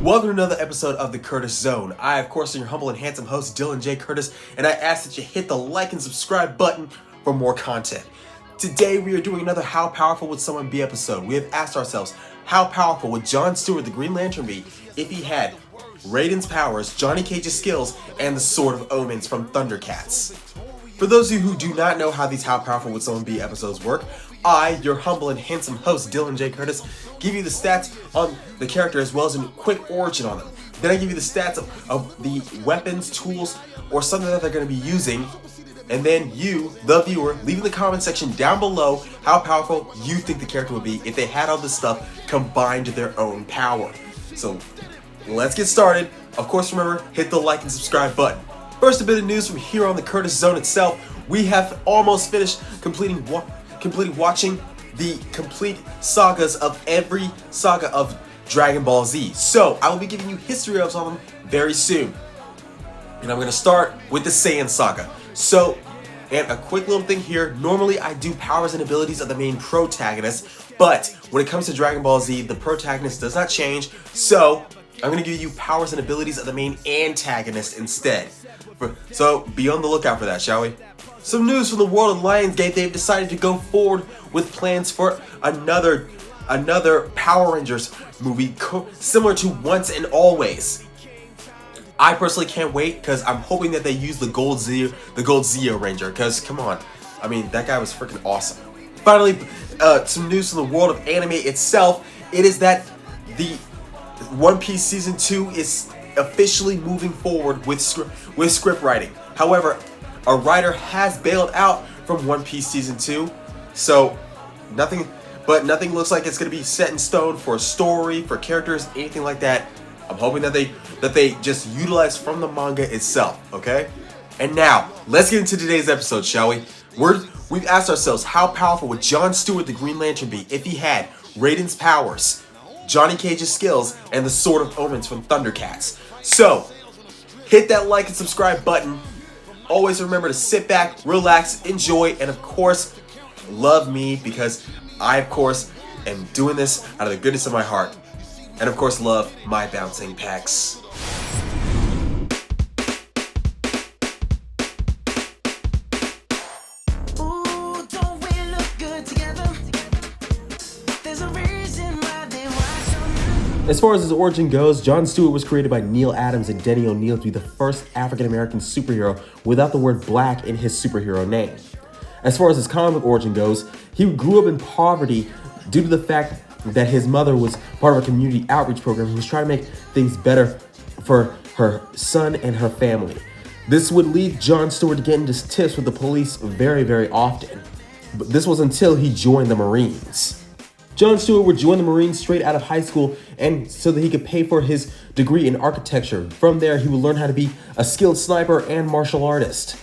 Welcome to another episode of the Curtis Zone. I, of course, am your humble and handsome host, Dylan J. Curtis, and I ask that you hit the like and subscribe button for more content. Today, we are doing another How Powerful Would Someone Be episode. We have asked ourselves, how powerful would John Stewart, the Green Lantern, be if he had Raiden's powers, Johnny Cage's skills, and the Sword of Omens from Thundercats? For those of you who do not know how these How Powerful Would Someone Be episodes work, I, your humble and handsome host, Dylan J. Curtis, give you the stats on the character as well as a quick origin on them. Then I give you the stats of the weapons, tools, or something that they're going to be using. And then you, the viewer, leave in the comment section down below how powerful you think the character would be if they had all this stuff combined to their own power. So let's get started. Of course, remember, hit the like and subscribe button. First, a bit of news from here on the Curtis Zone itself. We have almost finished completing watching the complete sagas of every saga of Dragon Ball Z. So I will be giving you history of some of them very soon. And I'm going to start with the Saiyan saga. So, and a quick little thing here, normally I do powers and abilities of the main protagonist, but when it comes to Dragon Ball Z, the protagonist does not change, so I'm going to give you powers and abilities of the main antagonist instead. So be on the lookout for that, shall we? Some news from the world of Lionsgate. They've decided to go forward with plans for another Power Rangers movie similar to Once and Always. I personally can't wait because I'm hoping that they use the Gold Zeo Ranger, because come on, I mean, that guy was freaking awesome. Finally, some news from the world of anime itself. It is that the One Piece Season 2 is officially moving forward with script writing. However, a writer has bailed out from One Piece Season 2, so nothing looks like it's going to be set in stone for a story, for characters, anything like that. I'm hoping that they just utilize from the manga itself, okay? And now, let's get into today's episode, shall we? We've asked ourselves, how powerful would John Stewart, the Green Lantern, be if he had Raiden's powers, Johnny Cage's skills, and the Sword of Omens from Thundercats? So, hit that like and subscribe button. Always remember to sit back, relax, enjoy, and of course, love me, because I, of course, am doing this out of the goodness of my heart. And of course, love my bouncing pecs. Ooh, don't we look good together? There's a reason why they watch. As far as his origin goes, John Stewart was created by Neil Adams and Denny O'Neil to be the first African-American superhero without the word black in his superhero name. As far as his comic origin goes, he grew up in poverty due to the fact that his mother was part of a community outreach program who was trying to make things better for her son and her family. This would lead John Stewart to get into tiffs with the police very, very often. But this was until he joined the Marines. John Stewart would join the Marines straight out of high school and so that he could pay for his degree in architecture. From there, he would learn how to be a skilled sniper and martial artist.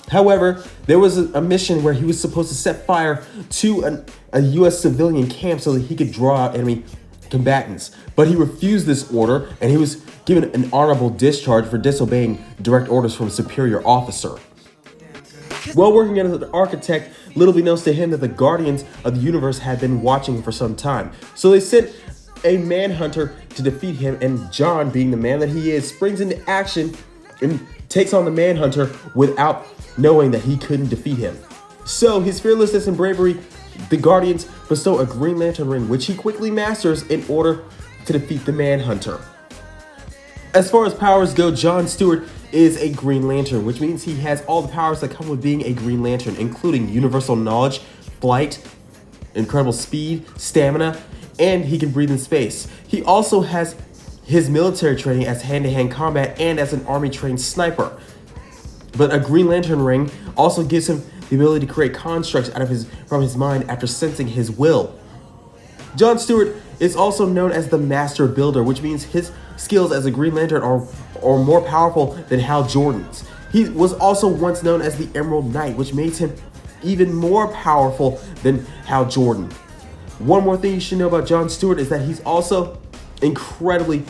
However, there was a mission where he was supposed to set fire to a U.S. civilian camp so that he could draw out enemy combatants. But he refused this order, and he was given an honorable discharge for disobeying direct orders from a superior officer. While working as an architect, little be known to him that the Guardians of the Universe had been watching him for some time. So they sent a manhunter to defeat him, and John, being the man that he is, springs into action and takes on the manhunter without knowing that he couldn't defeat him. So his fearlessness and bravery, the Guardians bestow a Green Lantern ring, which he quickly masters in order to defeat the Manhunter. As far as powers go, John Stewart is a Green Lantern, which means he has all the powers that come with being a Green Lantern, including universal knowledge, flight, incredible speed, stamina, and he can breathe in space. He also has his military training as hand-to-hand combat and as an army-trained sniper. But a Green Lantern ring also gives him the ability to create constructs from his mind after sensing his will. John Stewart is also known as the Master Builder, which means his skills as a Green Lantern are more powerful than Hal Jordan's. He was also once known as the Emerald Knight, which makes him even more powerful than Hal Jordan. One more thing you should know about John Stewart is that he's also incredibly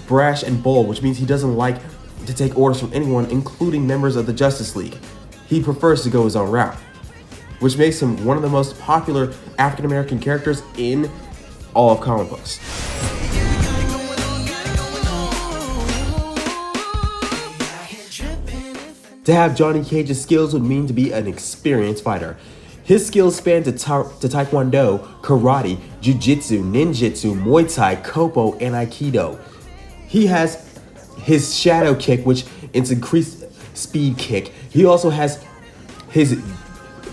brash and bold, which means he doesn't like to take orders from anyone, including members of the Justice League. He prefers to go his own route, which makes him one of the most popular African-American characters in all of comic books. To have Johnny Cage's skills would mean to be an experienced fighter. His skills span to Taekwondo, Karate, Jiu-Jitsu, Ninjutsu, Muay Thai, Kopo, and Aikido. He has his shadow kick, which is increased speed kick. He also has his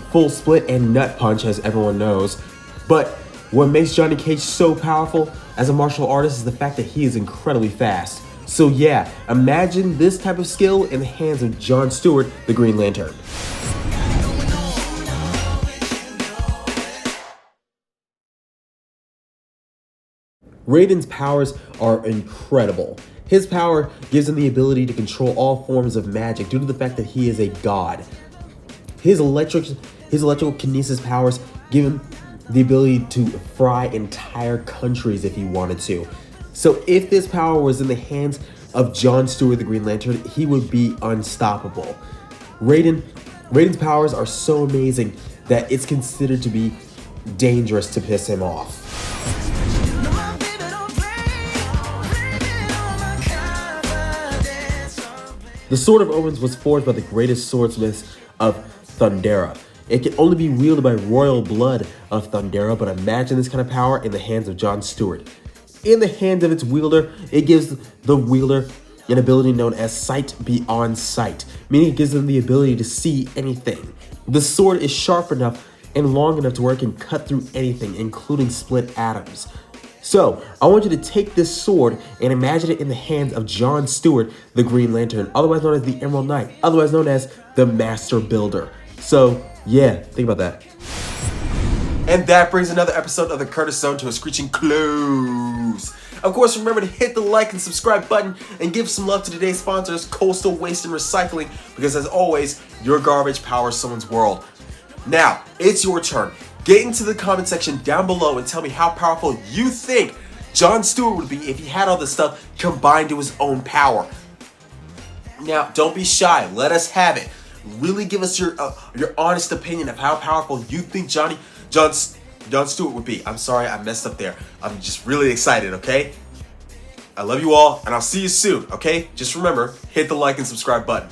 full split and nut punch, as everyone knows. But what makes Johnny Cage so powerful as a martial artist is the fact that he is incredibly fast. So yeah, imagine this type of skill in the hands of John Stewart, the Green Lantern. Raiden's powers are incredible. His power gives him the ability to control all forms of magic due to the fact that he is a god. His electrical kinesis powers give him the ability to fry entire countries if he wanted to. So if this power was in the hands of John Stewart, the Green Lantern, he would be unstoppable. Raiden's powers are so amazing that it's considered to be dangerous to piss him off. No, my baby don't play. Blame it on my confidence. The Sword of Omens was forged by the greatest swordsmiths of Thundera. It can only be wielded by royal blood of Thundera, but imagine this kind of power in the hands of John Stewart. In the hands of its wielder, it gives the wielder an ability known as sight beyond sight, meaning it gives them the ability to see anything. The sword is sharp enough and long enough to where it can cut through anything, including split atoms. So, I want you to take this sword and imagine it in the hands of John Stewart, the Green Lantern, otherwise known as the Emerald Knight, otherwise known as the Master Builder. So, yeah, think about that. And that brings another episode of the Curtis Zone to a screeching close. Of course, remember to hit the like and subscribe button and give some love to today's sponsors, Coastal Waste and Recycling, because as always, your garbage powers someone's world. Now, it's your turn. Get into the comment section down below and tell me how powerful you think John Stewart would be if he had all this stuff combined to his own power. Now, don't be shy. Let us have it. Really give us your honest opinion of how powerful you think John Stewart would be. I'm sorry, I messed up there. I'm just really excited, okay? I love you all, and I'll see you soon, okay? Just remember, hit the like and subscribe button.